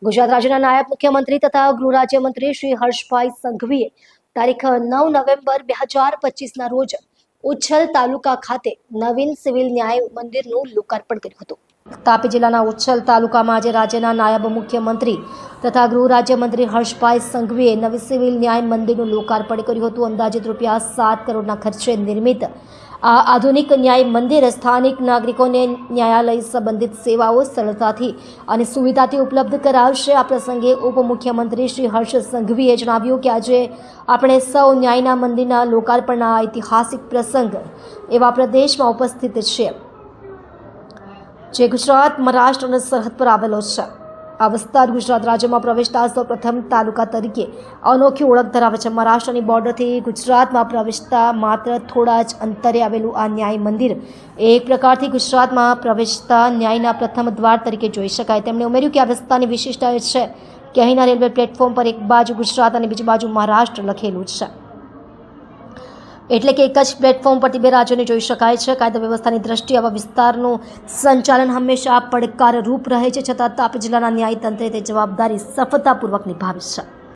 ગુજરાત રાજ્યના નાયબ મુખ્યમંત્રી તથા ગૃહ રાજ્યમંત્રી શ્રી હર્ષભાઈ સંઘવીએ તારીખ 9 નવેમ્બર 2025ના રોજ ઉચ્છલ તાલુકા ખાતે નવીન સિવિલ ન્યાય મંદિરનું લોકાર્પણ કર્યું હતું। તાપી જિલ્લાના ઉચ્છલ તાલુકામાં આજે રાજ્યના નાયબ મુખ્યમંત્રી તથા ગૃહ રાજ્યમંત્રી હર્ષભાઈ સંઘવીએ નવી સિવિલ ન્યાય મંદિરનું લોકાર્પણ કર્યું હતું। અંદાજિત ₹7 કરોડના ખર્ચે નિર્મિત આ આધુનિક ન્યાય મંદિર સ્થાનિક નાગરિકોને ન્યાયાલય સંબંધિત સેવાઓ સરળતાથી અને સુવિધાથી ઉપલબ્ધ કરાવશે। આ પ્રસંગે ઉપમુખ્યમંત્રી શ્રી હર્ષ સંઘવીએ જણાવ્યું કે આજે આપણે સૌ ન્યાયના મંદિરના લોકાર્પણના ઐતિહાસિક પ્રસંગ એવા પ્રદેશમાં ઉપસ્થિત છે જે ગુજરાત મહારાષ્ટ્ર અને સરહદ પર આવેલો છે। આ વિસ્તાર ગુજરાત રાજ્યમાં પ્રવેશતા સૌપ્રથમ તાલુકા તરીકે અનોખી ઓળખ ધરાવે છે। મહારાષ્ટ્રની બોર્ડરથી ગુજરાતમાં પ્રવેશતા માત્ર થોડા જ અંતરે આવેલું આ ન્યાય મંદિર એક પ્રકારથી ગુજરાતમાં પ્રવેશતા ન્યાયના પ્રથમ દ્વાર તરીકે જોઈ શકાય। તેમણે ઉમેર્યું કે આ વિસ્તારની વિશિષ્ટતા એ છે કે અહીંના રેલવે પ્લેટફોર્મ પર એક બાજુ ગુજરાત અને બીજી બાજુ મહારાષ્ટ્ર લખેલું છે, એટલે કે એક જ પ્લેટફોર્મ પરથી બે રાજ્યોને જોઈ શકાય છે। કાયદા વ્યવસ્થાની દ્રષ્ટિએ આવા વિસ્તારનું સંચાલન હંમેશા પડકારરૂપ રહે છે, છતાં તાપી જિલ્લાના ન્યાયતંત્રે તે જવાબદારી સફળતાપૂર્વક નિભાવી છે।